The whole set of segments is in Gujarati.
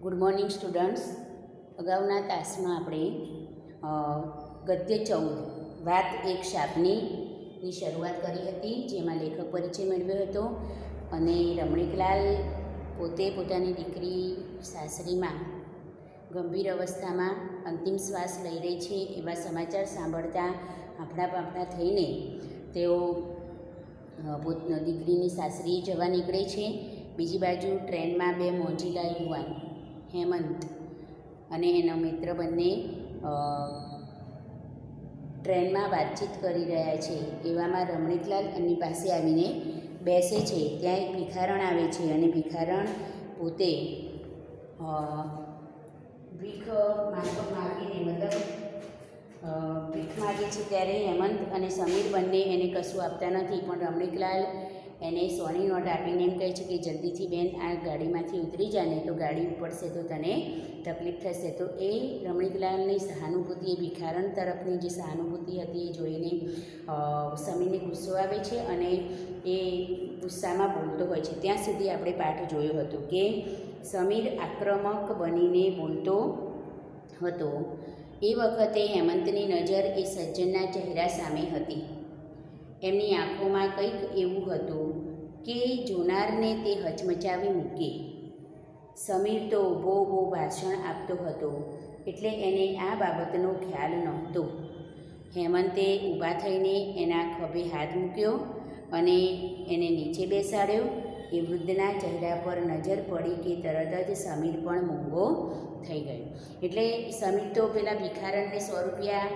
Good morning students. અગાઉના તાસમાં આપણે ગદ્ય 14 વાત એક શાપની શરૂઆત કરી હતી, જેમાં લેખક પરિચય મેળવ્યો હતો અને રમણીકલાલ પોતે પોતાની દીકરી સાસરીમાં ગંભીર અવસ્થામાં અંતિમ શ્વાસ લઈ રહી છે એવા સમાચાર સાંભળતા ફાંફડા ફાંફડા થઈને તેઓ દીકરીની સાસરીએ જવા નીકળે છે. બીજી બાજુ ટ્રેનમાં બે મોજીલા યુવાન હેમંત અને એનો મિત્ર બંને ટ્રેનમાં વાતચીત કરી રહ્યા છે. એવામાં રમણીકલાલ એમની પાસે આવીને બેસે છે. ત્યાં એક ભિખારણ આવે છે અને ભિખારણ પોતે ભીખ માગીને ભીખ માગે છે. ત્યારે હેમંત અને સમીર બંને એને કશું આપતા નથી, પણ રમણીકલાલ એને 100ની નોટ આપીને એમ કહે છે કે જલ્દીથી બેન આ ગાડીમાંથી ઉતરી જા, ને તો ગાડી ઉપડશે તો તને તકલીફ થશે. તો એ રમણીકલાલની સહાનુભૂતિ, એ ભિખારણ તરફની જે સહાનુભૂતિ હતી એ જોઈને સમીરને ગુસ્સો આવે છે અને એ ગુસ્સામાં બોલતો હોય છે. ત્યાં સુધી આપણે પાઠ જોયો હતો કે સમીર આક્રમક બનીને બોલતો હતો. એ વખતે હેમંતની નજર એ સજ્જનના ચહેરા સામે હતી. એમની આંખોમાં કંઈક એવું હતું કે જોનારને તે હચમચાવી મૂકે. સમીર તો ઊભો ભાષણ આપતો હતો એટલે એને આ બાબતનો ખ્યાલ નહોતો. હેમંતે ઊભા થઈને એના ખભે હાથ મૂક્યો અને એને નીચે બેસાડ્યો. એ વૃદ્ધના ચહેરા પર નજર પડી કે તરત જ સમીર પણ મૂંગો થઈ ગયો. એટલે સમીર તો પેલા ભિખારણને 100 રૂપિયા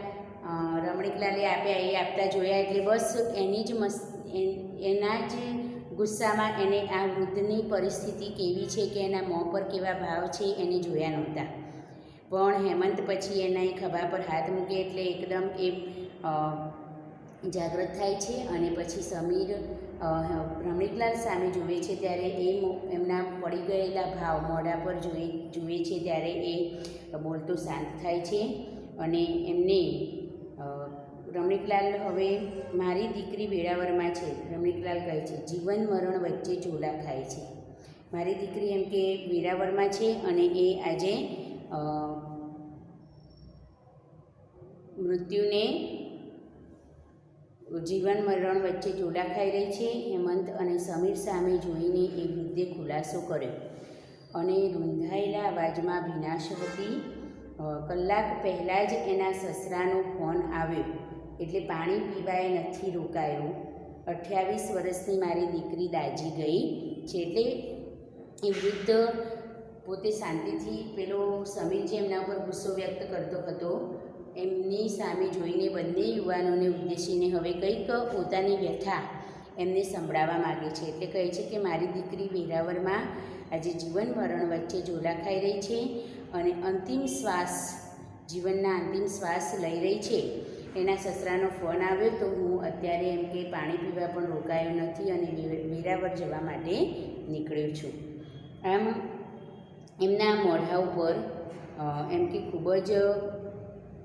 રમણીકલાલે આપ્યા, એ આપતા જોયા એટલે બસ એના જ ગુસ્સામાં એને આ વૃદ્ધની પરિસ્થિતિ કેવી છે, કે એના મોં પર કેવા ભાવ છે એને જોયા નહોતા. પણ હેમંત પછી એના એ ખભા પર હાથ મૂકે એટલે એકદમ એ જાગૃત થાય છે અને પછી સમીર રમણીકલાલ સામે જુએ છે ત્યારે એમના પડી ગયેલા ભાવ મોઢા પર જુએ છે ત્યારે એ બોલતો શાંત થાય છે. અને એમને રમણીકલાલ હવે મારી દીકરી વેરાવળમાં છે. રમણીકલાલ કહે છે જીવન મરણ વચ્ચે ઝોલા ખાય છે. મારી દીકરી એમ કે વેરાવળમાં છે અને એ આજે મૃત્યુને જીવન મરણ વચ્ચે ઝોલા ખાઈ રહી છે. હેમંત અને સમીર સામે જોઈને એ વૃદ્ધે ખુલાસો કર્યો અને રૂંધાયેલા અવાજમાં ભીનાશ હતી. કલાક પહેલાં જ એના સસરાનો ફોન આવ્યો એટલે પાણી પીવાએ નથી રોકાયો. 28 વર્ષની મારી દીકરી દાઝી ગઈ છે. એટલે એ વૃદ્ધ પોતે શાંતિથી પેલો સમીર જે એમના ઉપર ગુસ્સો વ્યક્ત કરતો હતો એમની સામે જોઈને બંને યુવાનોને ઉદ્દેશીને હવે કંઈક પોતાની વ્યથા એમને સંભળાવવા માગે છે. એટલે કહે છે કે મારી દીકરી વેરાવળમાં આજે જીવન મરણ વચ્ચે ઝોલા ખાઈ રહી છે અને જીવનના અંતિમ શ્વાસ લઈ રહી છે. એના સસરાનો ફોન આવ્યો તો હું અત્યારે એમ કે પાણી પીવા પણ રોકાયો નથી અને વેરાવળ જવા માટે નીકળ્યો છું. આમ એમના મોઢા ઉપર એમ કે ખૂબ જ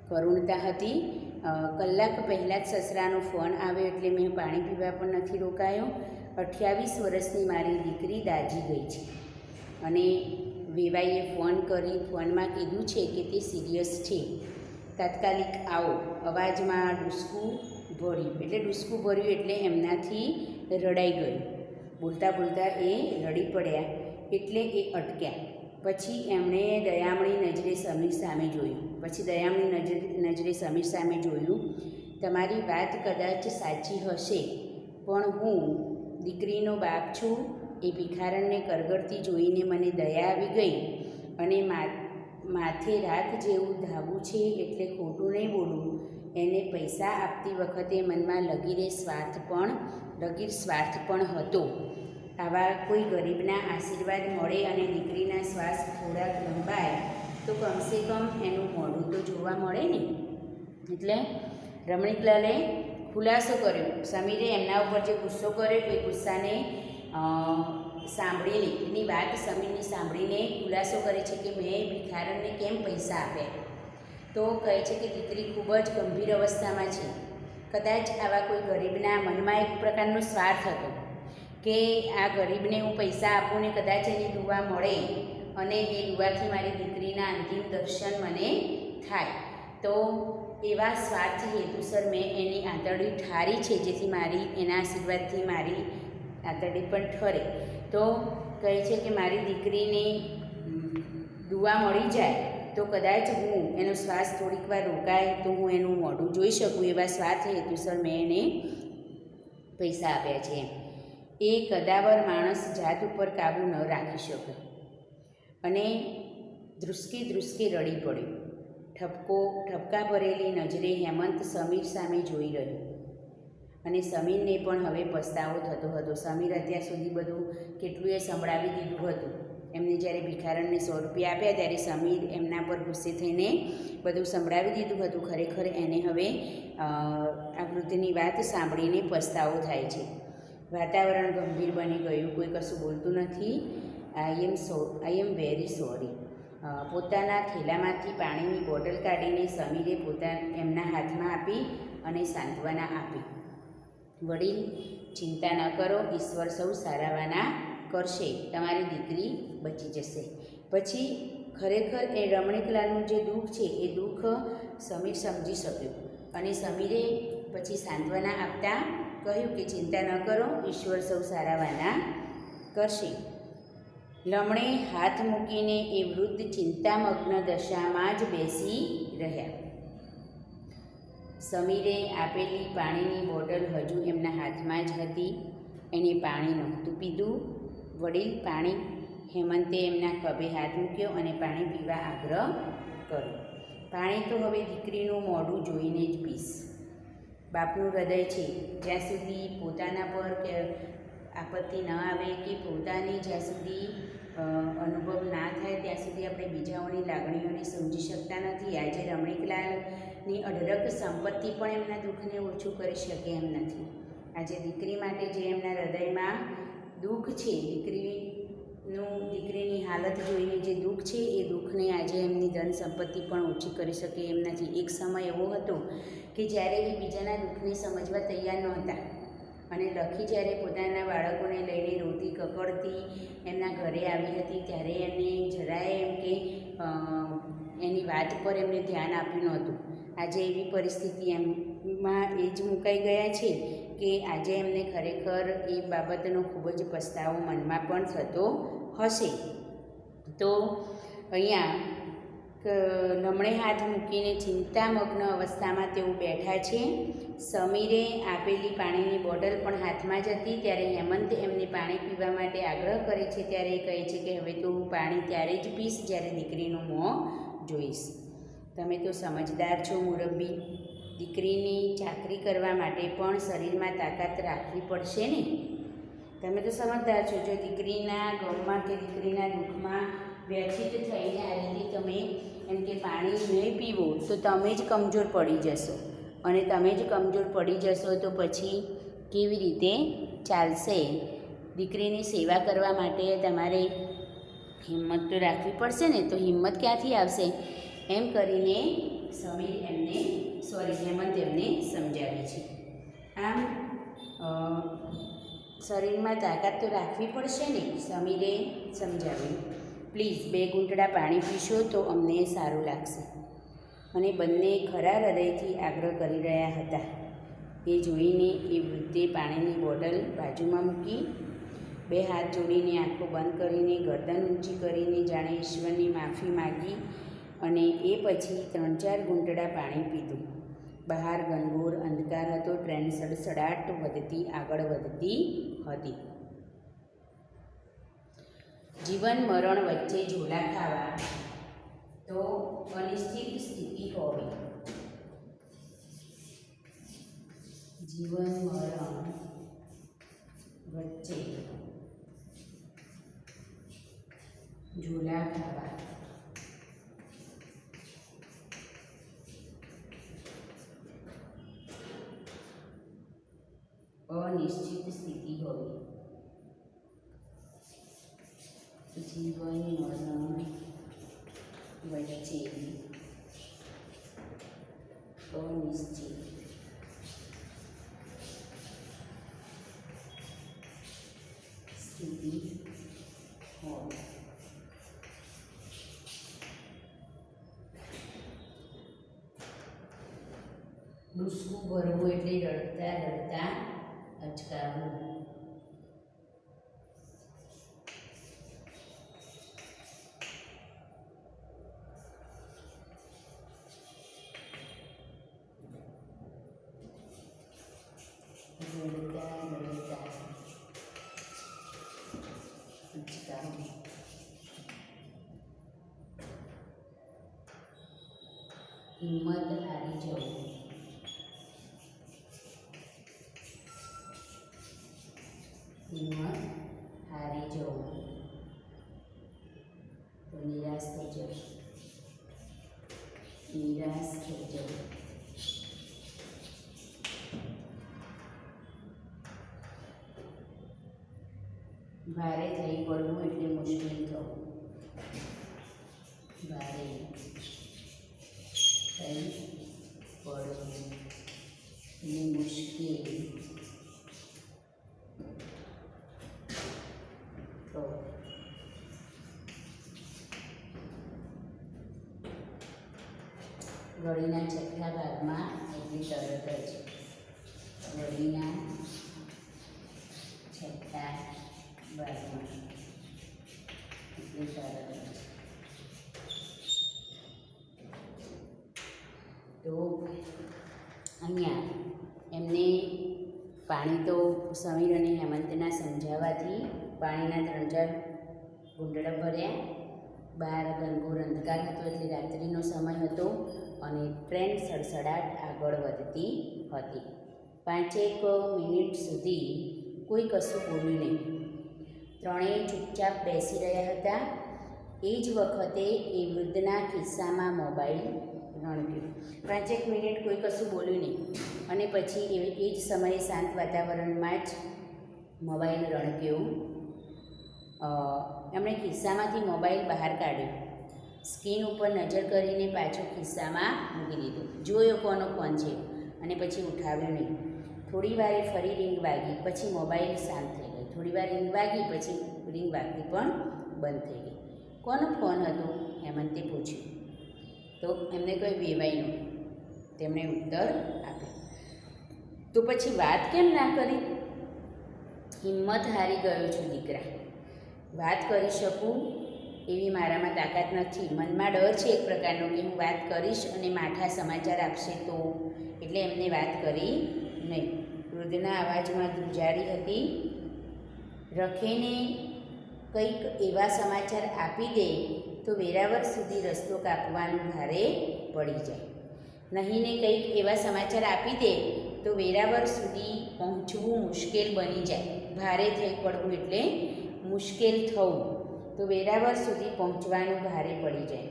કરુણતા હતી. કલાક પહેલાં જ સસરાનો ફોન આવ્યો એટલે મેં પાણી પીવા પણ નથી રોકાયો. 28 વર્ષની મારી દીકરી દાઝી ગઈ છે અને વેવાઈએ ફોનમાં કીધું છે કે તે સિરિયસ છે, તાત્કાલિક આવો. અવાજમાં ડૂસકું ભર્યું એટલે એમનાથી રડાઈ ગયું. બોલતા બોલતા એ રડી પડ્યા એટલે એ અટક્યા. પછી એમણે દયામણી નજરે સમીર સામે જોયું. તમારી વાત કદાચ સાચી હશે, પણ હું દીકરીનો બાપ છું. એ ભિખારણને કરગરતી જોઈને મને દયા આવી ગઈ અને માથે રાત જેવું ધાબું છે એટલે ખોટું નહીં બોલું. એને પૈસા આપતી વખતે મનમાં લગીર સ્વાર્થ પણ હતો. આવા કોઈ ગરીબના આશીર્વાદ મળે અને દીકરીના શ્વાસ થોડાક લંબાય તો કમસે કમ એનું મોઢું તો જોવા મળે ને. એટલે રમણીકલાલે ખુલાસો કર્યો. સમીરે એમના ઉપર જે ગુસ્સો કર્યો એ ગુસ્સાને સાંભળીને એની વાત સમીરની સાંભળીને ખુલાસો કરે છે કે મેં ભિખારણને કેમ પૈસા આપ્યા. તો કહે છે કે દીકરી ખૂબ જ ગંભીર અવસ્થામાં છે. કદાચ આવા કોઈ ગરીબના મનમાં એક પ્રકારનો સ્વાર્થ હતો કે આ ગરીબને હું પૈસા આપું ને કદાચ એની દુઆ મળે અને એ દુઆથી મારી દીકરીના અંતિમ દર્શન મને થાય. તો એવા સ્વાર્થ હેતુસર મેં એની આંતરડી ઠારી છે, જેથી મારી એના આશીર્વાદથી મારી આંતરડી પણ ઠરે. તો કહે છે કે મારી દીકરીને દુઆ મળી જાય તો કદાચ હું એનો શ્વાસ થોડીક વાર રોકાય તો હું એનું મોઢું જોઈ શકું, એવા સ્વાર્થ હેતુસર મેં એને પૈસા આપ્યા છે. એ કદાવર માણસ જાત ઉપર કાબૂ ન રાખી શકે અને ધ્રુસકે ધ્રુસકે રડી પડ્યો. ઠપકા ભરેલી નજરે હેમંત સમીર સામે જોઈ રહ્યો અને સમીરને પણ હવે પસ્તાવો થતો હતો. સમીર અત્યાર સુધી બધું કેટલું એ સંભળાવી દીધું હતું. એમને જ્યારે ભિખારણને 100 રૂપિયા આપ્યા ત્યારે સમીર એમના પર ગુસ્સે થઈને બધું સંભળાવી દીધું હતું. ખરેખર એને હવે આ વૃદ્ધની વાત સાંભળીને પસ્તાવો થાય છે. વાતાવરણ ગંભીર બની ગયું. કોઈ કશું બોલતું નથી. આઈ એમ વેરી સોરી. પોતાના થેલામાંથી પાણીની બોટલ કાઢીને સમીરે એમના હાથમાં આપી અને સાંત્વના આપી. વડીલ, ચિંતા ન કરો, ઈશ્વર સૌ સારાવાના કરશે. તમારી દીકરી બચી જશે. પછી ખરેખર એ રમણીકલાલનું જે દુઃખ છે એ દુઃખ સમીર સમજી શક્યો અને સમીરે પછી સાંત્વના આપતા કહ્યું કે ચિંતા ન કરો, ઈશ્વર સૌ સારાવાના કરશે. લમણે હાથ મૂકીને એ વૃદ્ધ ચિંતામગ્ન દશામાં જ બેસી રહ્યા. સમીરે આપેલી પાણીની બોટલ હજુ એમના હાથમાં જ હતી. એને પાણી નહોતું પીધું. વડીલ, પાણી. હેમંતે એમના ખભે હાથ મૂક્યો અને પાણી પીવા આગ્રહ કર્યો. પાણી તો હવે દીકરીનું મોઢું જોઈને જ પીશ. બાપનું હૃદય છે. જ્યાં સુધી પોતાના પર કે આપત્તિ ન આવે કે પોતાની જ્યાં સુધી અનુભવ ના થાય ત્યાં સુધી આપણે બીજાઓની લાગણીઓને સમજી શકતા નથી. આજે રમણીકલાલની અઢળક સંપત્તિ પણ એમના દુઃખને ઓછું કરી શકે એમ નથી. આજે દીકરી માટે જે એમના હૃદયમાં દુઃખ છે, દીકરીની હાલત જોઈને જે દુઃખ છે એ દુઃખને આજે એમની ધન સંપત્તિ પણ ઓછી કરી શકે એમ નથી. એક સમય એવો હતો કે જ્યારે એ બીજાના દુઃખને સમજવા તૈયાર નહોતા અને લખી જ્યારે પોતાના બાળકોને લઈને રોતી કકડતી એમના ઘરે આવી હતી ત્યારે એમને જરાય એમ કે એની વાત પર એમને ધ્યાન આપ્યું નહોતું. આજે એવી પરિસ્થિતિ એમમાં એ જ મુકાઈ ગયા છે કે આજે એમને ખરેખર એ બાબતનો ખૂબ જ પસ્તાવો મનમાં પણ થતો હશે. તો અહીંયા લમણે હાથ મૂકીને ચિંતામગ્ન અવસ્થામાં તેઓ બેઠા છે. સમીરે આપેલી પાણીની બોટલ પણ હાથમાં જ હતી. ત્યારે હેમંત એમને પાણી પીવા માટે આગ્રહ કરે છે. ત્યારે એ કહે છે કે હવે તો હું પાણી ત્યારે જ પીશ જ્યારે દીકરીનું મોં જોઈશ. તમે તો સમજદાર છો મુરબ્બી. દીકરીની ચાકરી કરવા માટે પણ શરીરમાં તાકાત રાખવી પડશે ને. તમે તો સમજદાર છો. જો દીકરીના ગમમાં કે દીકરીના દુઃખમાં વ્યથિત થઈને આ રીતે તમે એમ કે પાણી નહીં પીવો તો તમે જ કમજોર પડી જશો અને તમે જ કમજોર પડી જશો તો પછી કેવી રીતે ચાલશે? દીકરીની સેવા કરવા માટે તમારે હિંમત તો રાખવી પડશે ને. તો હિંમત ક્યાંથી આવશે? એમ કરીને હેમંત એમને સમજાવે છે. આમ શરીરમાં તાકાત તો રાખવી પડશે ને. સમીરે સમજાવ્યું. પ્લીઝ 2 ઘૂંટડા પાણી પીશો તો અમને સારું લાગશે. અને બંને ખરા હૃદયથી આગ્રહ કરી રહ્યા હતા. એ જોઈને એ વૃદ્ધે પાણીની બોટલ બાજુમાં મૂકી, 2 હાથ જોડીને આંખો બંધ કરીને ગરદન ઊંચી કરીને જાણે ઈશ્વરની માફી માગી અને એ પછી 3-4 ઘૂંટડા પાણી પીધું. બહાર ઘનઘોર અંધકાર હતો. ટ્રેન સડસડાટ આગળ વધતી હતી. જીવન મરણ વચ્ચે ઝોલા ખાવા તો અનિશ્ચિત સ્થિતિ હોવી. જીવન મરણ વચ્ચે ઝોલા ખાવા અનિશ્ચિત સ્થિતિ હોવી. જીવન મરણ વચ્ચે અનિશ્ચિત સ્થિતિ હોવી. ભરવું એટલે રડતા રડતા અચકાવવું. રડતા રડતા અચકાવવું. હિંમત હારી જવું. હિંમત હારી જવું તો નિરાશ થઈ જવું. નિરાશ થઈ જવું. ભારે થઈ પડવું એટલે મુશ્કેલ થવું. ભારે થઈ પડવું એટલે મુશ્કેલ થવું. ઘડીના છઠ્ઠા ભાગમાં એટલી તરત જ ઘડીના છઠ્ઠા ભાગમાં એટલી તરત જ. તો અહીંયા એમને પાણી તો સમીર અને હેમંતના સમજાવવાથી પાણીના 3-4 ઘૂંટડા ભર્યા. બહાર ઘનઘોર અંધકાર હતો એટલે રાત્રિનો સમય હતો અને ટ્રેન સડસડાટ આગળ વધતી હતી. 5 મિનિટ સુધી કોઈ કશું બોલ્યું નહીં. ત્રણેય ચૂપચાપ બેસી રહ્યા હતા. એ જ વખતે એ વૃદ્ધના ખિસ્સામાં મોબાઈલ રણક્યો. 5 મિનિટ કોઈ કશું બોલ્યું નહીં અને પછી એ જ સમયે શાંત વાતાવરણમાં જ મોબાઈલ રણક્યો. એમણે ખિસ્સામાંથી મોબાઈલ બહાર કાઢ્યો. સ્ક્રીન ઉપર નજર કરીને પાછો ખિસ્સામાં મૂકી દીધો. જોયો કોનો ફોન છે અને પછી ઉઠાવ્યો નહીં. થોડી વારે ફરી રિંગ વાગી, પછી મોબાઈલ શાંત થઈ ગયો. થોડી વાર રિંગ વાગી, પછી રિંગ વાગતી પણ બંધ થઈ ગઈ. કોનો ફોન હતો? હેમંતે પૂછ્યું. તો એમને કોઈ વેવાઈનો. તેમણે ઉત્તર આપ્યો. તો પછી વાત કેમ ના કરી? હિંમત હારી ગયો છું દીકરા. વાત કરી શકું એવી મારામાં તાકાત નથી. મનમાં ડર છે એક પ્રકારનો કે હું વાત કરીશ અને માઠા સમાચાર આપશે તો, એટલે એમને વાત કરી નહીં. વૃદ્ધના અવાજમાં ધ્રુજારી હતી. રખેને કંઈક એવા સમાચાર આપી દે તો વેરાવળ સુધી રસ્તો કાપવાનું ભારે પડી જાય. નહીં ને કંઈક એવા સમાચાર આપી દે તો વેરાવળ સુધી પહોંચવું મુશ્કેલ બની જાય. ભારે થઈ પડવું એટલે મુશ્કેલ થવું. તો વેરાવળ સુધી પહોંચવાનું ભારે પડી જાય.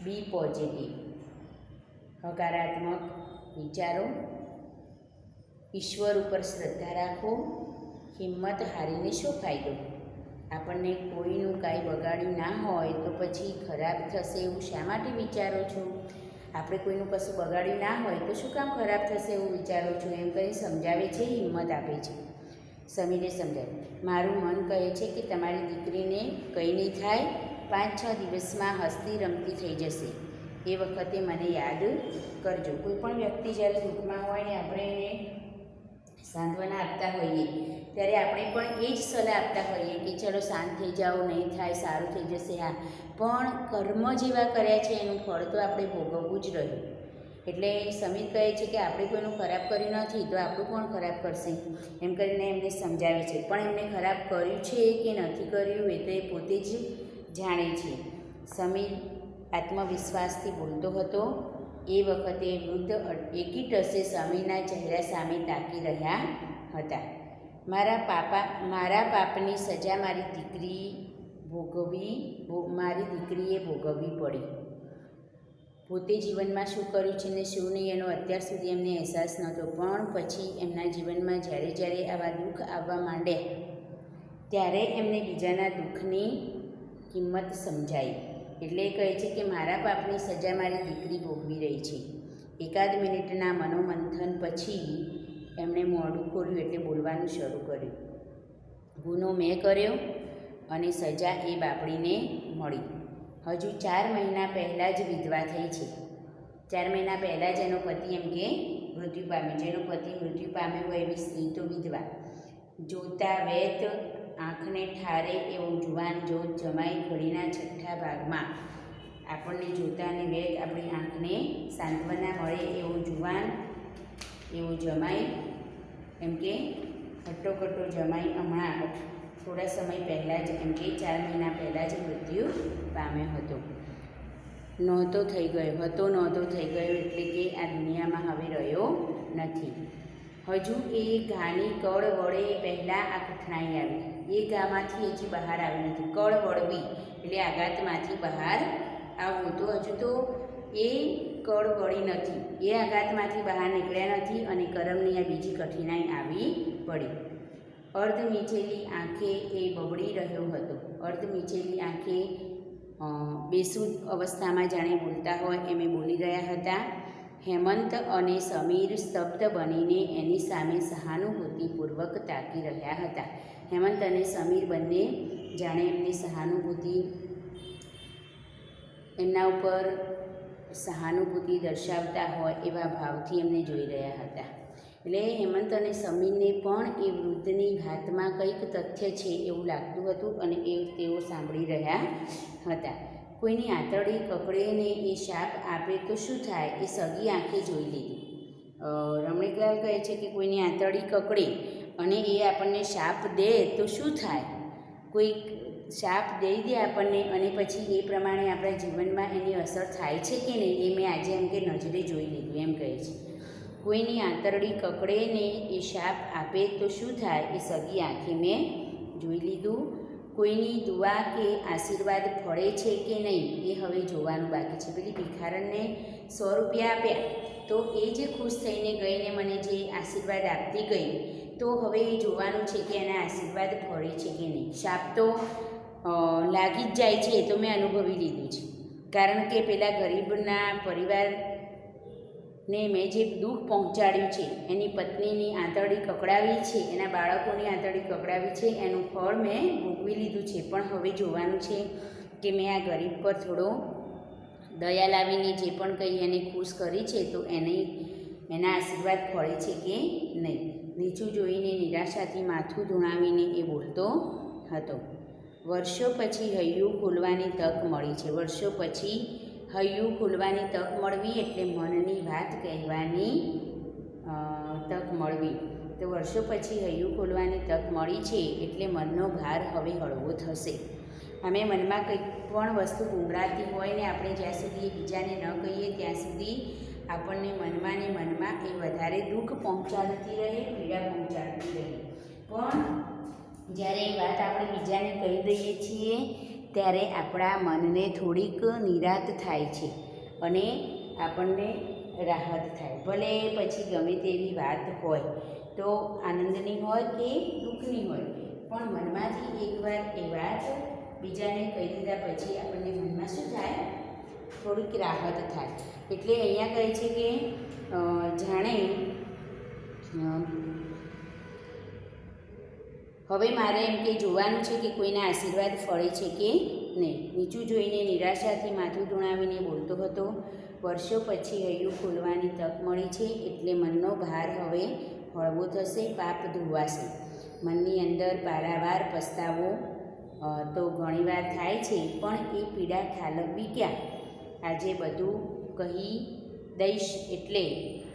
B positive. હકારાત્મક વિચારો. ઈશ્વર ઉપર શ્રદ્ધા રાખો. હિંમત હારીને શું ફાયદો? આપણને કોઈનું કાંઈ બગાડ્યું ના હોય તો પછી ખરાબ થશે એવું શા માટે વિચારો છો? આપણે કોઈનું કશું બગાડ્યું ના હોય તો શું કામ ખરાબ થશે એવું વિચારો છો? એમ કરી સમજાવે છે, હિંમત આપે છે. સમીરે સમજાવ્યું. મારું મન કહે છે કે તમારી દીકરીને કંઈ નહીં થાય. 5-6 દિવસમાં હસતી રમતી થઈ જશે. એ વખતે મને યાદ કરજો. કોઈ પણ વ્યક્તિ જ્યારે દુઃખમાં હોય ને આપણે એને સાંત્વના આપતા હોઈએ ત્યારે આપણે પણ એ જ સલાહ આપતા હોઈએ કે ચલો શાંત થઈ જાઓ, નહીં થાય, સારું થઈ જશે. હા, પણ કર્મ જેવા કર્યા છે એનું ફળ તો આપણે ભોગવવું જ રહ્યું. એટલે સમીર કહે છે કે આપણે કોઈનું ખરાબ કર્યું નથી તો આપણું કોણ ખરાબ કરશે? એમ કરીને એમને સમજાવે છે. પણ એમને ખરાબ કર્યું છે કે નથી કર્યું એ તો એ પોતે જ જાણે છે. સમીર આત્મવિશ્વાસથી બોલતો હતો. એ વખતે વૃદ્ધ એકીટસે સમીરના ચહેરા સામે તાકી રહ્યા હતા. મારા પાપની સજા મારી દીકરીએ ભોગવવી પડી. પોતે જીવનમાં શું કર્યું છે ને શું નહીં એનો અત્યાર સુધી એમને અહેસાસ નહોતો. પણ પછી એમના જીવનમાં જ્યારે જ્યારે આવા દુઃખ આવવા માંડ્યા ત્યારે એમને બીજાના દુઃખની કિંમત સમજાઈ. એટલે કહે છે કે મારા પાપની સજા મારી દીકરી ભોગવી રહી છે. એકાદ મિનિટના મનોમંથન પછી એમણે મોઢું ખોલ્યું એટલે બોલવાનું શરૂ કર્યું. ગુનો મેં કર્યો અને સજા એ બાપડીને મળી. હજુ 4 મહિના પહેલાં જ વિધવા થઈ છે. 4 મહિના પહેલાં જ એનો પતિ એમ કે મૃત્યુ પામ્યો, જેનો પતિ મૃત્યુ પામ્યો હોય એવી સ્ત્રી તો વિધવા. જોતા વેત આંખને ઠારે એવો જુવાન જોત જમાઈ ઘડીના છઠ્ઠા ભાગમાં. આપણને જોતાને વેત આપણી આંખને સાંત્વના મળે એવો જુવાન એવો જમાઈ, એમ કે હટ્ટો જમાઈ હમણાં થોડા સમય પહેલાં જ, એમ કે 4 મહિના પહેલાં જ મૃત્યુ પામ્યો હતો. નહોતો થઈ ગયો એટલે કે આ દુનિયામાં હવે રહ્યો નથી. હજુ એ ઘાની કળ વળે પહેલાં આ કઠણાઈ આવી. એ ઘામાંથી હજી બહાર આવી નથી. કળ વળવી એટલે આઘાતમાંથી બહાર આવવું. તો હજુ તો એ કળ વળી નથી, એ આઘાતમાંથી બહાર નીકળ્યા નથી અને કરમની આ બીજી કઠિનાઈ આવી પડી. અર્ધ મીચેલી આંખે એ બબડી રહ્યો હતો. અર્ધ મીચેલી આંખે બેસુદ અવસ્થામાં જાણે બોલતા હોય એમ બોલી રહ્યા હતા. હેમંત અને સમીર સ્તબ્ધ બનીને એની સામે સહાનુભૂતિપૂર્વક તાકી રહ્યા હતા. હેમંત અને સમીર બંને જાણે એમની સહાનુભૂતિ, એમના ઉપર સહાનુભૂતિ દર્શાવતા હોય એવા ભાવથી એમને જોઈ રહ્યા હતા. એટલે હેમંત અને સમીરને પણ એ વૃદ્ધની વાતમાં કંઈક તથ્ય છે એવું લાગતું હતું અને એ તેઓ સાંભળી રહ્યા હતા. કોઈની આંતરડી કકડે ને એ શાપ આપે તો શું થાય એ સગી આંખે જોઈ લીધું. રમણીકલાલ કહે છે કે કોઈની આંતરડી કકડે અને એ આપણને શાપ દે તો શું થાય? કોઈ શાપ દઈ દે આપણને અને પછી એ પ્રમાણે આપણા જીવનમાં એની અસર થાય છે કે નહીં, એ મેં આજે એમ કે નજરે જોઈ લીધું એમ કહે છે. કોઈની આંતરડી કકડે ને એ શાપ આપે તો શું થાય એ સગી આંખે મેં જોઈ લીધું. કોઈની દુઆ કે આશીર્વાદ ફળે છે કે નહીં એ હવે જોવાનું બાકી છે. પેલી ભિખારણને 100 રૂપિયા આપ્યા તો એ જે ખુશ થઈને ગઈને મને જે આશીર્વાદ આપતી ગઈ, તો હવે એ જોવાનું છે કે એના આશીર્વાદ ફળે છે કે નહીં. શાપ તો લાગી જ જાય છે, એ તો મેં અનુભવી લીધું છે. કારણ કે પેલા ગરીબના પરિવારને મેં જે દુઃખ પહોંચાડ્યું છે, એની પત્નીની આંતરડી કકડાવી છે, એના બાળકોની આંતરડી કકડાવી છે, એનું ફળ મેં ભોગવી લીધું છે. પણ હવે જોવાનું છે કે મેં આ ગરીબ પર થોડો દયા લાવીને જે પણ કંઈ એને ખુશ કરી છે તો એના આશીર્વાદ ફળે છે કે નહીં. નીચું જોઈને નિરાશાથી માથું ધૂણાવીને એ બોલતો હતો. વર્ષો પછી હૈયું ખોલવાની તક મળી છે. વર્ષો પછી હૈયું ખોલવાની તક મળવી એટલે મનની વાત કહેવાની તક મળવી. તો વર્ષો પછી હૈયું ખોલવાની તક મળી છે એટલે મનનો ભાર હવે હળવો થશે. અમે મનમાં કંઈક પણ વસ્તુ ગુંગળાતી હોય ને આપણે જ્યાં સુધી એ બીજાને ન કહીએ ત્યાં સુધી આપણને મનમાં એ વધારે દુઃખ પહોંચાડતી રહે, પીડા પહોંચાડતી રહે. પણ જ્યારે એ વાત આપણે બીજાને કહી દઈએ છીએ ત્યારે આપણા મનને થોડીક નિરાંત થાય છે અને આપણને રાહત થાય. ભલે પછી ગમે તેવી વાત હોય, તો આનંદની હોય કે દુઃખની હોય, પણ મનમાંથી એકવાર એ વાત બીજાને કહી દીધા પછી આપણને મનમાં શું થાય? થોડીક રાહત થાય. એટલે અહીંયા કહે છે કે જાણે હવે મારે એમ કે જોવાનું છે કે કોઈના આશીર્વાદ ફળે છે કે નહીં. નીચું જોઈને નિરાશાથી માથું ધૂણાવીને બોલતો હતો. વર્ષો પછી હૈયું ખોલવાની તક મળી છે એટલે મનનો ભાર હવે હળવો થશે, પાપ ધોવાશે. મનની અંદર પારાવાર પસ્તાવો તો ઘણીવાર થાય છે, પણ એ પીડા ઠાલવવી ક્યાં? આજે બધું કહી દઈશ. એટલે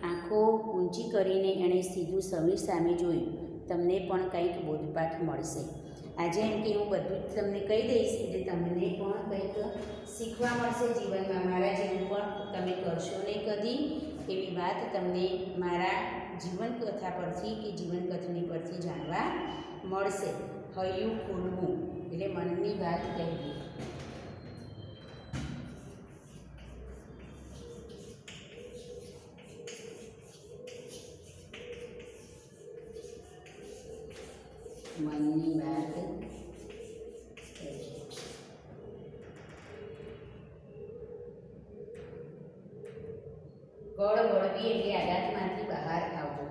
આંખો ઊંચી કરીને એણે સીધું સમીર સામે જોયું. તમને પણ કંઈક બોધપાઠ મળશે. આજે એમ કે હું બધું જ તમને કહી દઈશ એટલે તમને પણ કંઈક શીખવા મળશે જીવનમાં. મારા જેવું પણ તમે કરશો નહીં કદી, એવી વાત તમને મારા જીવનકથા પરથી કે જીવનકથની પરથી જાણવા મળશે. હૈયું ખોલવું એટલે મનની વાત કહેવી. મનની વાત કળ વળવી એટલે આઘાતમાંથી બહાર આવવું.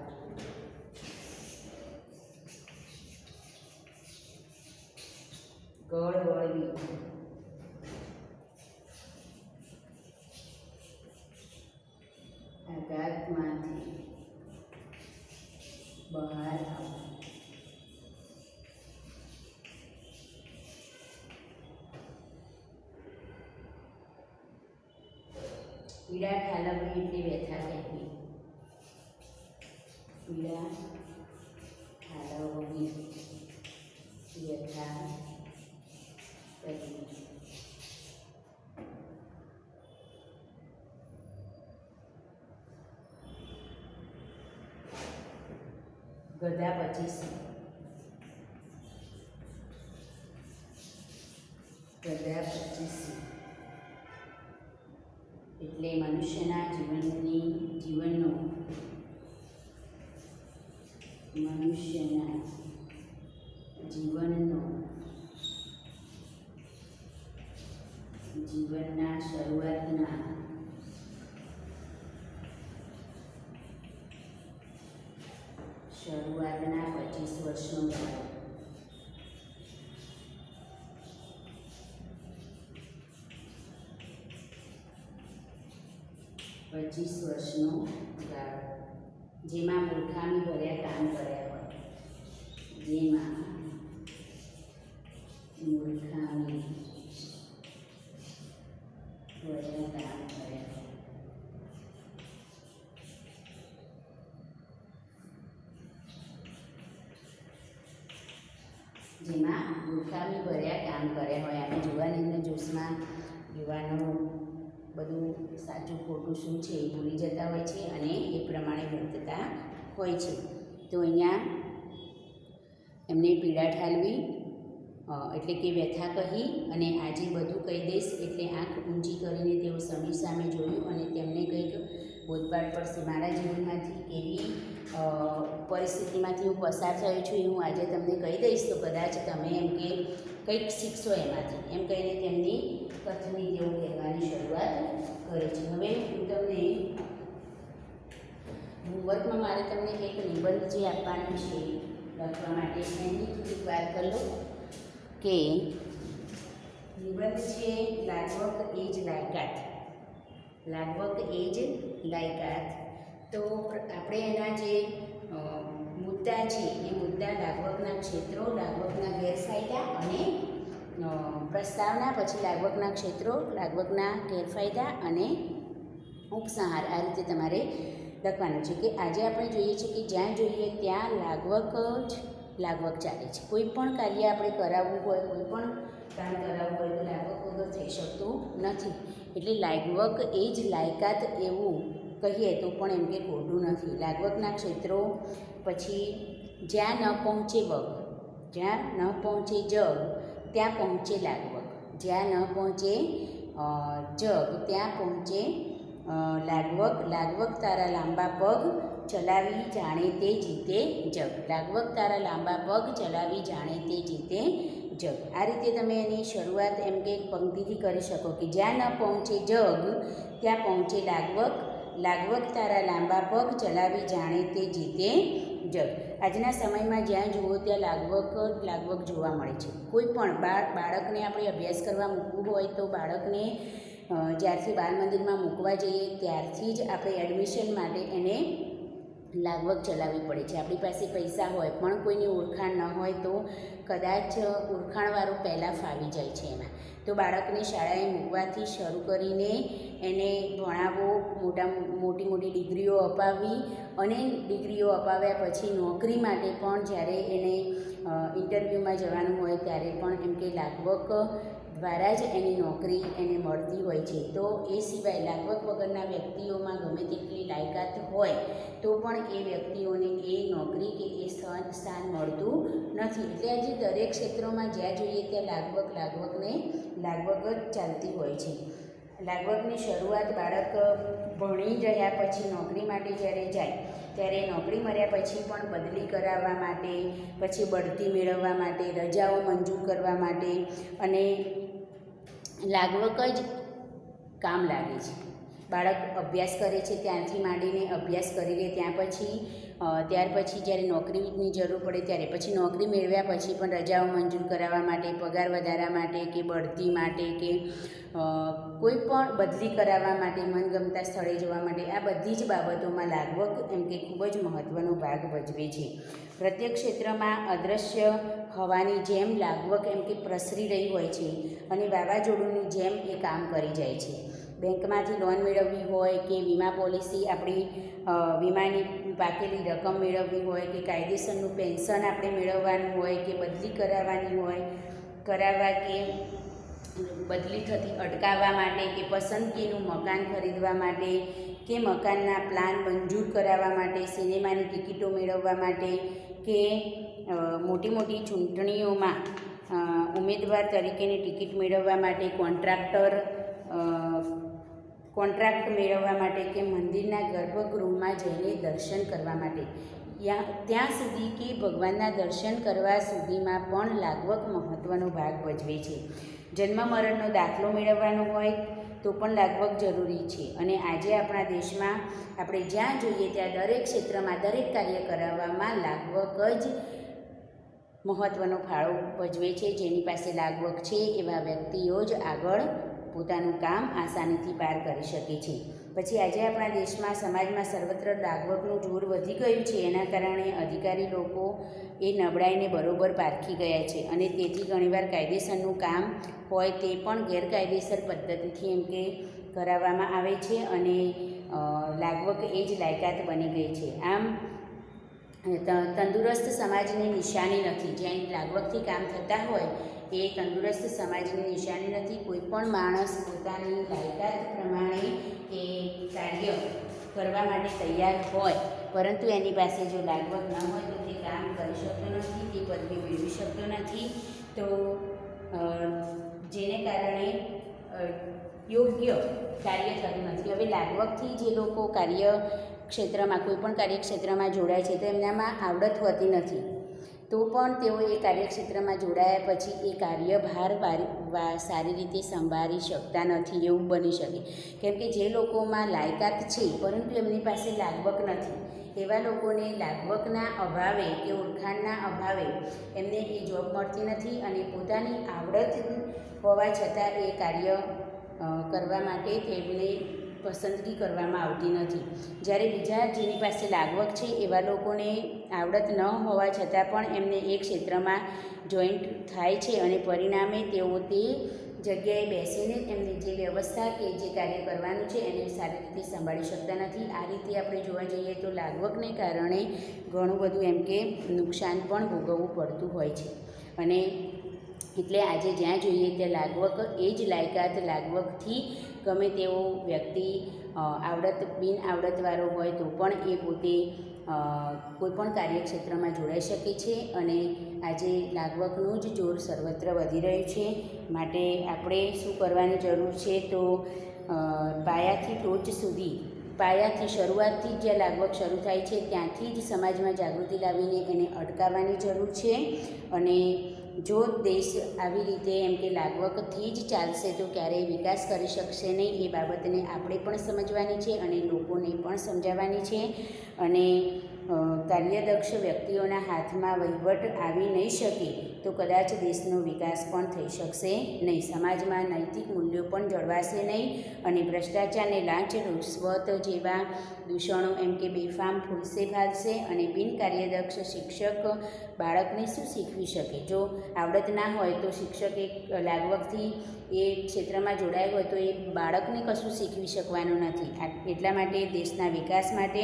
કળ વળવી આઘાતમાંથી પીડા ઠાલવવી એટલે વ્યથા કહેવી. પીડા ઠાલવવી વ્યથા કહેવી. ગધા પચીસી. ગધા પચીસી એટલે મનુષ્યના જીવનનો જીવનના શરૂઆતના 25 વર્ષનો ગાળો. 25 વર્ષનો ગાળો જેમાં મૂર્ખામી ભર્યા કામ કર્યા હોય. જેમાં મૂર્ખામી ભર્યા કામ કર્યા હોય. જેમાં મૂર્ખામી ભર્યા કામ કર્યા હોય. આપણે જુવાનીના જોશમાં યુવાનો બધું સાચું ખોટું શું છે એ ભૂલી જતા હોય છે અને એ પ્રમાણે વર્તતા હોય છે. તો અહીંયા એમને પીડા ઠાલવી એટલે કે વ્યથા કહી અને આજે બધું કહી દઈશ એટલે આંખ ઊંચી કરીને તેઓ સમીર સામે જોયું અને તેમને કંઈક બોધપાઠ પડશે. મારા જીવનમાંથી એવી પરિસ્થિતિમાંથી હું પસાર થયો છું એ હું આજે તમને કહી દઈશ તો કદાચ તમે એમ કે કંઈક શીખશો એમાંથી એમ કહીને તેમની કથની તેઓ કહેવાની શરૂઆત કરે છે. હવે હું તમને હોમવર્કમાં મારે તમને એક નિબંધ જે આપવાનું છે લખવા માટે એની થોડીક વાત કરી લો કે નિબંધ છે લાગવક એ જ લાયકાત. લાગવક એ જ લાયકાત. તો આપણે એના જે મુદ્દા છે એ મુદ્દા લાગવકના ક્ષેત્રો, લાગવકના ગેરફાયદા અને પ્રસ્તાવના, પછી લાગવકના ક્ષેત્રો, લાગવકના ગેરફાયદા અને ઉપસંહાર આ રીતે તમારે લખવાનું છે. કે આજે આપણે જોઈએ છીએ કે જ્યાં જોઈએ ત્યાં લાગવક ચાલે છે. કોઈ પણ કાર્ય આપણે કરાવવું હોય, કોઈ પણ કામ કરાવવું હોય તો લાગવક વગર થઈ શકતું નથી. એટલે લાગવક એ જ લાયકાત એવું કહીએ તો પણ એમ કે ખોટું નથી. લાગવકના ક્ષેત્રો, પછી જ્યાં ન પહોંચે વગ, જ્યાં ન પહોંચે જગ ત્યાં પહોંચે લાગવક. જ્યાં ન પહોંચે જગ ત્યાં પહોંચે લાગવક. લાગવક તારા લાંબા પગ ચલાવી જાણે તે જીતે જગ. લાગવક તારા લાંબા પગ ચલાવી જાણે તે જીતે જગ. આ રીતે તમે એની શરૂઆત એમ કે પંક્તિથી કરી શકો કે જ્યાં ન પહોંચે જગ ત્યાં પહોંચે લાગવક. લાગવક તારા લાંબા પગ ચલાવી જાણે તે જીતે જગ. આજના સમયમાં જ્યાં જુઓ ત્યાં લાગવક જોવા મળે છે. કોઈ પણ બાળકને આપણે અભ્યાસ કરવા મૂકવું હોય તો બાળકને જ્યારથી બાળ મંદિરમાં મૂકવા જઈએ ત્યારથી જ આપણે એડમિશન માટે એને લાગવક ચલાવવી પડે છે. આપણી પાસે પૈસા હોય પણ કોઈની ઓળખાણ ન હોય તો કદાચ ઓળખાણવાળો પહેલાં ફાવી જાય છે એમાં. તો બાળકને શાળાએ મૂકવાથી શરૂ કરીને એને ભણાવવો, મોટી ડિગ્રીઓ અપાવવી અને ડિગ્રીઓ અપાવ્યા પછી નોકરી માટે પણ જ્યારે એને ઇન્ટરવ્યૂમાં જવાનું હોય ત્યારે પણ એમ કે લાગવક દ્વારા જ એની નોકરી એને મળતી હોય છે. તો એ સિવાય લાગવક વગરના વ્યક્તિઓમાં ગમે તેટલી લાયકાત હોય તો પણ એ વ્યક્તિઓને એ નોકરી કે એ સ્થાન મળતું નથી. એટલે આજે દરેક ક્ષેત્રોમાં જ્યાં જોઈએ ત્યાં લાગવક જ ચાલતી હોય છે. લાગવકની શરૂઆત બાળક ભણી રહ્યા પછી નોકરી માટે જ્યારે જાય ત્યારે નોકરી મળ્યા પછી પણ બદલી કરાવવા માટે, પછી બઢતી મેળવવા માટે, રજાઓ મંજૂર કરવા માટે અને લાગવક જ કામ લાગે છે. બાળક અભ્યાસ કરે છે ત્યાંથી માંડીને અભ્યાસ કરી લે ત્યાર પછી જ્યારે નોકરીની જરૂર પડે ત્યારે, પછી નોકરી મેળવ્યા પછી પણ રજાઓ મંજૂર કરાવવા માટે, પગાર વધારા માટે કે બઢતી માટે કે કોઈ પણ બદલી કરાવવા માટે, મનગમતા સ્થળે જવા માટે આ બધી જ બાબતોમાં લાગવક એમ કે ખૂબ જ મહત્ત્વનો ભાગ ભજવે છે. પ્રત્યેક ક્ષેત્રમાં અદૃશ્ય હવાની જેમ લાગવક એમ કે પ્રસરી રહી હોય છે અને વાવાઝોડુંની જેમ એ કામ કરી જાય છે. બેંકમાંથી લોન મેળવવી હોય કે વીમા પોલિસી આપણી વીમાની પાકેલી રકમ મેળવવી હોય કે કાયદેસરનું પેન્શન આપણે મેળવવાનું હોય કે બદલી કરાવવા કે બદલી થતી અટકાવવા માટે કે પસંદગીનું મકાન ખરીદવા માટે કે મકાનના પ્લાન મંજૂર કરાવવા માટે, સિનેમાની ટિકિટો મેળવવા માટે કે મોટી મોટી ચૂંટણીઓમાં ઉમેદવાર તરીકેની ટિકિટ મેળવવા માટે, કોન્ટ્રાક્ટ મેળવવા માટે કે મંદિરના ગર્ભગૃહમાં જઈને દર્શન કરવા માટે, ત્યાં સુધી કે ભગવાનના દર્શન કરવા સુધીમાં પણ લાગવક મહત્ત્વનો ભાગ ભજવે છે. જન્મ મરણનો દાખલો મેળવવાનો હોય તો પણ લાગવક જરૂરી છે. અને આજે આપણા દેશમાં આપણે જ્યાં જોઈએ ત્યાં દરેક ક્ષેત્રમાં દરેક કાર્ય કરાવવામાં લાગવક જ મહત્ત્વનો ફાળો ભજવે છે. જેની પાસે લાગવક છે એવા વ્યક્તિઓ જ આગળ પોતાનું કામ આસાનીથી પાર કરી શકે છે. પછી આજે આપણા દેશમાં સમાજમાં સર્વત્ર લાગવકનું જોર વધી ગયું છે. એના કારણે અધિકારી લોકો એ નબળાઈને બરોબર પારખી ગયા છે અને તેથી ઘણીવાર કાયદેસરનું કામ હોય તે પણ ગેરકાયદેસર પદ્ધતિથી એમ કે કરાવવામાં આવે છે અને લાગવક એ જ લાયકાત બની ગઈ છે. આમ તંદુરસ્ત સમાજની નિશાની નથી. જ્યાં લાગવકથી કામ થતા હોય એ તંદુરસ્ત સમાજની નિશાની નથી. કોઈ પણ માણસ પોતાની લાયકાત પ્રમાણે એ કાર્ય કરવા માટે તૈયાર હોય, પરંતુ એની પાસે જો લાગવક ન હોય તો તે કામ કરી શકતો નથી, તે પદવી મેળવી શકતો નથી. તો જેને કારણે યોગ્ય કાર્ય થતું નથી. હવે લાગવકથી જે લોકો કાર્યક્ષેત્રમાં કોઈ પણ કાર્યક્ષેત્રમાં જોડાય છે તો એમનામાં આવડત હોતી નથી, તો પણ તેઓ એ કાર્યક્ષેત્રમાં જોડાયા પછી એ કાર્યભાર સારી રીતે સંભાળી શકતા નથી. એવું બની શકે, કેમ કે જે લોકોમાં લાયકાત છે પરંતુ એમની પાસે લાગવક નથી, એવા લોકોને લાગવકના અભાવે કે ઓળખાણના અભાવે એમને એ જોબ મળતી નથી અને પોતાની આવડત હોવા છતાં એ કાર્ય કરવા માટે તેમને પસંદગી કરવામાં આવતી નથી. જ્યારે બીજા જેની પાસે લાગવક છે એવા લોકોને આવડત ન હોવા છતાં પણ એમને એ ક્ષેત્રમાં જોઈન્ટ થાય છે અને પરિણામે તેઓ તે જગ્યાએ બેસીને એમની જે વ્યવસ્થા કે જે કાર્ય કરવાનું છે એને સારી રીતે સંભાળી શકતા નથી. આ રીતે આપણે જોવા જઈએ તો લાગવકને કારણે ઘણું બધું એમ કે નુકસાન પણ ભોગવવું પડતું હોય છે. અને એટલે આજે જ્યાં જોઈએ ત્યાં લાગવક એ જ લાયકાત, લાગવકથી ગમે તેવો વ્યક્તિ બિન આવડતવાળો હોય તો પણ એ પોતે કોઈપણ કાર્યક્ષેત્રમાં જોડાઈ શકે છે અને આજે લાગવકનું જ જોર સર્વત્ર વધી રહ્યું છે. માટે આપણે શું કરવાની જરૂર છે તો પાયાથી ટોચ સુધી, પાયાથી શરૂઆતથી જ જ્યાં લાગવક શરૂ થાય છે ત્યાંથી જ સમાજમાં જાગૃતિ લાવીને એને અટકાવવાની જરૂર છે. અને જો દેશ આવી રીતે એમ કે લાગવકથી જ ચાલશે તો ક્યારેય વિકાસ કરી શકશે નહીં. એ બાબતને આપણે પણ સમજવાની છે અને લોકોને પણ સમજાવવાની છે. અને કાર્યદક્ષ વ્યક્તિઓના હાથમાં વહીવટ આવી નહીં શકે તો કદાચ દેશનો વિકાસ પણ થઈ શકશે નહીં. સમાજમાં નૈતિક મૂલ્યો પણ જળવાશે નહીં અને ભ્રષ્ટાચારને લાંચ રૂશ્વત જેવા દૂષણો એમ કે બેફામ ફૂલશે ફાલશે. અને બિનકાર્યદક્ષ શિક્ષક બાળકને શું શીખવી શકે? જો આવડત ના હોય તો શિક્ષક એક લાગવકથી એ ક્ષેત્રમાં જોડાયો હોય તો એ બાળકને કશું શીખવી શકવાનું નથી. એટલા માટે દેશના વિકાસ માટે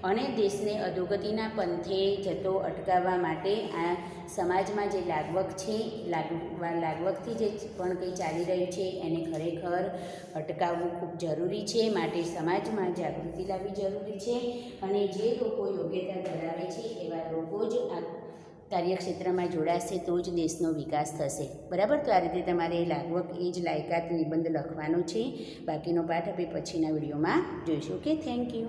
અને દેશને અધોગતિના પંથે જતો અટકાવવા માટે આ સમાજમાં જે લાગવક છે, લાગવકથી જે પણ કંઈ ચાલી રહ્યું છે એને ખરેખર અટકાવવું ખૂબ જરૂરી છે. માટે સમાજમાં જાગૃતિ લાવવી જરૂરી છે અને જે લોકો યોગ્યતા ધરાવે છે એવા લોકો જ આ કાર્યક્ષેત્રમાં જોડાશે તો જ દેશનો વિકાસ થશે. બરાબર? તો આ રીતે તમારે લાગવક એ જ લાયકાત નિબંધ લખવાનો છે. બાકીનો પાઠ આપણે પછીના વિડીયોમાં જોઈશું. Okay, thank you.